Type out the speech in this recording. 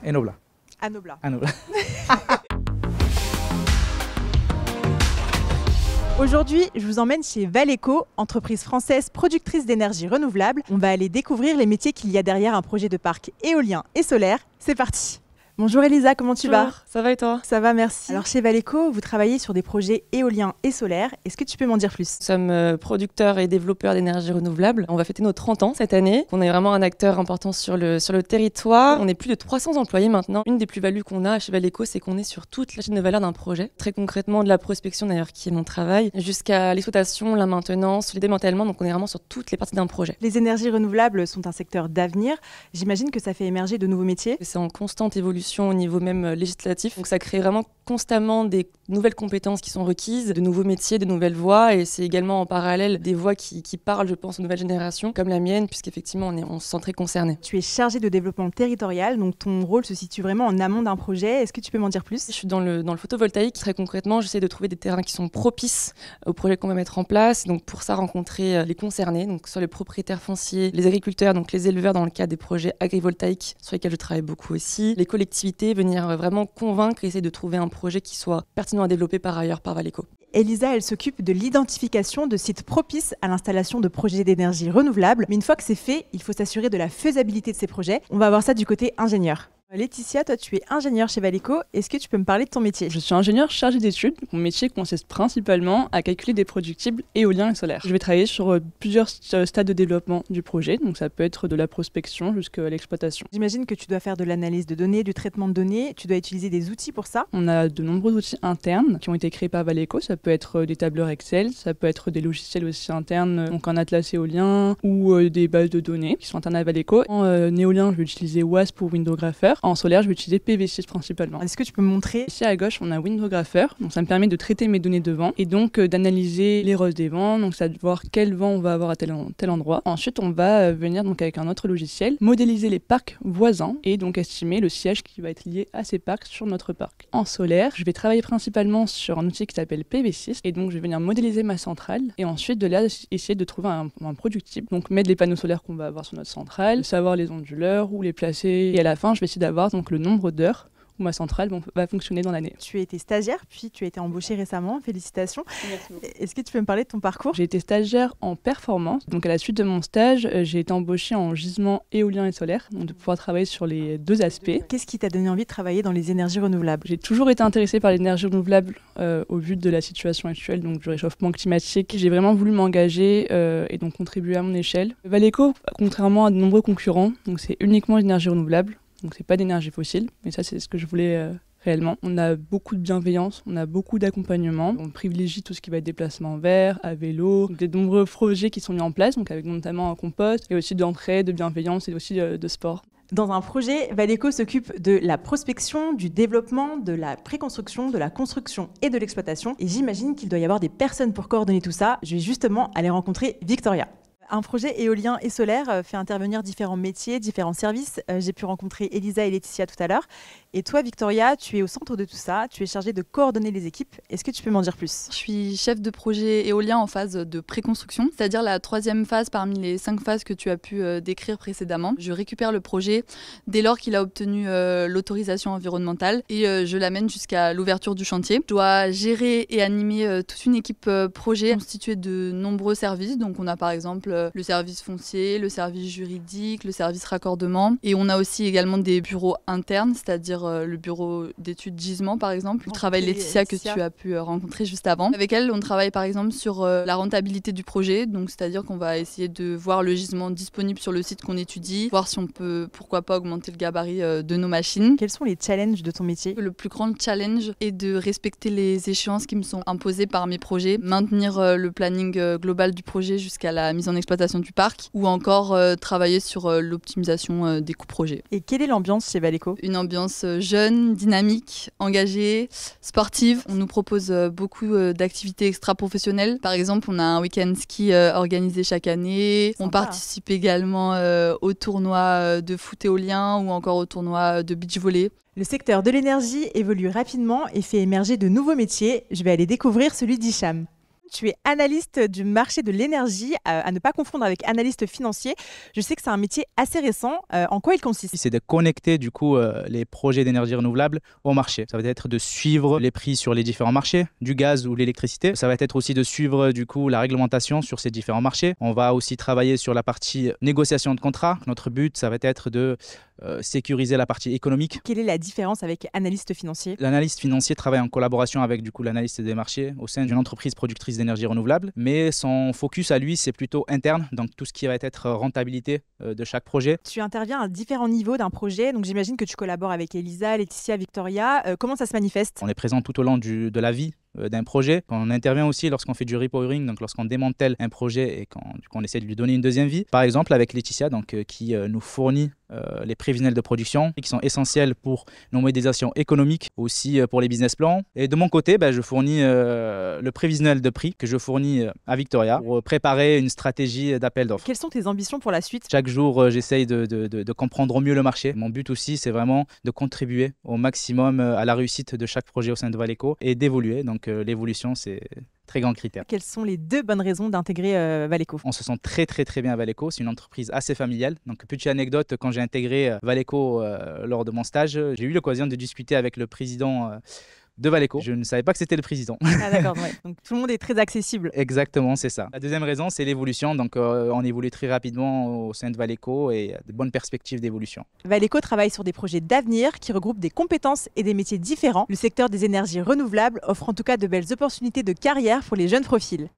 Enola. Anobla. Enola. Aujourd'hui, je vous emmène chez Valeco, entreprise française productrice d'énergie renouvelable. On va aller découvrir les métiers qu'il y a derrière un projet de parc éolien et solaire. C'est parti! Bonjour Elisa, comment tu vas? Ça va et toi? Ça va, merci. Alors chez Valeco, vous travaillez sur des projets éoliens et solaires. Est-ce que tu peux m'en dire plus? Nous sommes producteurs et développeurs d'énergie renouvelable. On va fêter nos 30 ans cette année. On est vraiment un acteur important sur le territoire. On est plus de 300 employés maintenant. Une des plus-values qu'on a chez Valeco, c'est qu'on est sur toute la chaîne de valeur d'un projet. Très concrètement, de la prospection d'ailleurs, qui est mon travail, jusqu'à l'exploitation, la maintenance, le démantèlement. Donc on est vraiment sur toutes les parties d'un projet. Les énergies renouvelables sont un secteur d'avenir. J'imagine que ça fait émerger de nouveaux métiers. C'est en constante évolution au niveau même législatif. Donc ça crée vraiment constamment des nouvelles compétences qui sont requises, de nouveaux métiers, de nouvelles voies, et c'est également en parallèle des voies qui parlent, je pense, aux nouvelles générations, comme la mienne, puisqu'effectivement on se sent très concernés. Tu es chargé de développement territorial, donc ton rôle se situe vraiment en amont d'un projet. Est-ce que tu peux m'en dire plus? Je suis dans le photovoltaïque. Très concrètement, j'essaie de trouver des terrains qui sont propices au projet qu'on va mettre en place. Donc pour ça, rencontrer les concernés, donc soit les propriétaires fonciers, les agriculteurs, donc les éleveurs dans le cadre des projets agrivoltaïques sur lesquels je travaille beaucoup aussi, les collectivités, venir vraiment convaincre et essayer de trouver un projet qui soit pertinent à développer par ailleurs par Valeco. Elisa, elle s'occupe de l'identification de sites propices à l'installation de projets d'énergie renouvelable. Mais une fois que c'est fait, il faut s'assurer de la faisabilité de ces projets. On va voir ça du côté ingénieur. Laetitia, toi tu es ingénieure chez Valeco. Est-ce que tu peux me parler de ton métier? Je suis ingénieure chargée d'études. Mon métier consiste principalement à calculer des productibles éoliens et solaires. Je vais travailler sur plusieurs stades de développement du projet. Donc ça peut être de la prospection jusqu'à l'exploitation. J'imagine que tu dois faire de l'analyse de données, du traitement de données. Tu dois utiliser des outils pour ça. On a de nombreux outils internes qui ont été créés par Valeco. Ça peut être des tableurs Excel, ça peut être des logiciels aussi internes, donc un atlas éolien ou des bases de données qui sont internes à Valeco. En éolien, je vais utiliser WASP pour Windographer. En solaire, je vais utiliser PV6 principalement. Est-ce que tu peux me montrer? Ici à gauche, on a Windographer. Donc ça me permet de traiter mes données de vent et donc d'analyser les rosses des vents. Donc ça va voir quel vent on va avoir à tel endroit. Ensuite, on va venir donc avec un autre logiciel modéliser les parcs voisins et donc estimer le siège qui va être lié à ces parcs sur notre parc. En solaire, je vais travailler principalement sur un outil qui s'appelle PV6 et donc je vais venir modéliser ma centrale et ensuite de là essayer de trouver un productible. Donc mettre les panneaux solaires qu'on va avoir sur notre centrale, savoir les onduleurs, où les placer et à la fin, je vais essayer d'avoir donc le nombre d'heures où ma centrale va fonctionner dans l'année. Tu as été stagiaire, puis tu as été embauchée récemment. Félicitations. Merci beaucoup. Est-ce que tu peux me parler de ton parcours? J'ai été stagiaire en performance. Donc à la suite de mon stage, j'ai été embauchée en gisement éolien et solaire, donc de pouvoir travailler sur les deux aspects. Qu'est-ce qui t'a donné envie de travailler dans les énergies renouvelables? J'ai toujours été intéressée par l'énergie renouvelable au vu de la situation actuelle, donc du réchauffement climatique. J'ai vraiment voulu m'engager et donc contribuer à mon échelle. Valeco, contrairement à de nombreux concurrents, donc c'est uniquement l'énergie renouvelable. Donc c'est pas d'énergie fossile, mais ça c'est ce que je voulais réellement. On a beaucoup de bienveillance, on a beaucoup d'accompagnement. On privilégie tout ce qui va être déplacement vert, à vélo, donc des nombreux projets qui sont mis en place, donc avec notamment un compost, et aussi d'entraide, de bienveillance et aussi de sport. Dans un projet, Valeco s'occupe de la prospection, du développement, de la préconstruction, de la construction et de l'exploitation. Et j'imagine qu'il doit y avoir des personnes pour coordonner tout ça. Je vais justement aller rencontrer Victoria. Un projet éolien et solaire fait intervenir différents métiers, différents services. J'ai pu rencontrer Elisa et Laetitia tout à l'heure. Et toi, Victoria, tu es au centre de tout ça. Tu es chargée de coordonner les équipes. Est-ce que tu peux m'en dire plus? Je suis chef de projet éolien en phase de préconstruction, c'est-à-dire la troisième phase parmi les 5 phases que tu as pu décrire précédemment. Je récupère le projet dès lors qu'il a obtenu l'autorisation environnementale et je l'amène jusqu'à l'ouverture du chantier. Je dois gérer et animer toute une équipe projet constituée de nombreux services. Donc on a par exemple le service foncier, le service juridique, le service raccordement. Et on a aussi également des bureaux internes, c'est-à-dire le bureau d'études gisement par exemple. Le travail Laetitia que tu as pu rencontrer juste avant. Avec elle, on travaille par exemple sur la rentabilité du projet. Donc c'est-à-dire qu'on va essayer de voir le gisement disponible sur le site qu'on étudie, voir si on peut, pourquoi pas, augmenter le gabarit de nos machines. Quels sont les challenges de ton métier? Le plus grand challenge est de respecter les échéances qui me sont imposées par mes projets, maintenir le planning global du projet jusqu'à la mise en exploitation du parc ou encore travailler sur l'optimisation des coûts projets. Et quelle est l'ambiance chez Valeco? Une ambiance jeune, dynamique, engagée, sportive. On nous propose beaucoup d'activités extra-professionnelles. Par exemple, on a un week-end ski organisé chaque année. Sympa. On participe également au tournoi de foot éolien ou encore au tournoi de beach volley. Le secteur de l'énergie évolue rapidement et fait émerger de nouveaux métiers. Je vais aller découvrir celui d'Hicham. Tu es analyste du marché de l'énergie, à ne pas confondre avec analyste financier. Je sais que c'est un métier assez récent. En quoi il consiste? C'est de connecter du coup les projets d'énergie renouvelable au marché. Ça va être de suivre les prix sur les différents marchés, du gaz ou l'électricité. Ça va être aussi de suivre du coup la réglementation sur ces différents marchés. On va aussi travailler sur la partie négociation de contrats. Notre but, ça va être de sécuriser la partie économique. Quelle est la différence avec analyste financier? L'analyste financier travaille en collaboration avec du coup l'analyste des marchés au sein d'une entreprise productrice d'énergie renouvelable, mais son focus à lui, c'est plutôt interne, donc tout ce qui va être rentabilité de chaque projet. Tu interviens à différents niveaux d'un projet, donc j'imagine que tu collabores avec Elisa, Laetitia, Victoria. Comment ça se manifeste? On est présent tout au long de la vie d'un projet. On intervient aussi lorsqu'on fait du repowering, donc lorsqu'on démantèle un projet et qu'on essaie de lui donner une deuxième vie. Par exemple avec Laetitia, qui nous fournit les prévisionnels de production qui sont essentiels pour nos modélisations économiques, aussi pour les business plans. Et de mon côté, je fournis le prévisionnel de prix que je fournis à Victoria pour préparer une stratégie d'appel d'offres. Quelles sont tes ambitions pour la suite? Chaque jour, j'essaye de comprendre au mieux le marché. Mon but aussi, c'est vraiment de contribuer au maximum à la réussite de chaque projet au sein de Valeco et d'évoluer. Donc l'évolution, c'est très grand critère. Quelles sont les 2 bonnes raisons d'intégrer Valeco? On se sent très bien à Valeco. C'est une entreprise assez familiale. Donc petite anecdote, quand j'ai intégré Valeco lors de mon stage, j'ai eu l'occasion de discuter avec le président de Valeco. Je ne savais pas que c'était le président. Ah d'accord, ouais. Donc tout le monde est très accessible. Exactement, c'est ça. La deuxième raison, c'est l'évolution. Donc on évolue très rapidement au sein de Valeco et de bonnes perspectives d'évolution. Valeco travaille sur des projets d'avenir qui regroupent des compétences et des métiers différents. Le secteur des énergies renouvelables offre en tout cas de belles opportunités de carrière pour les jeunes profils.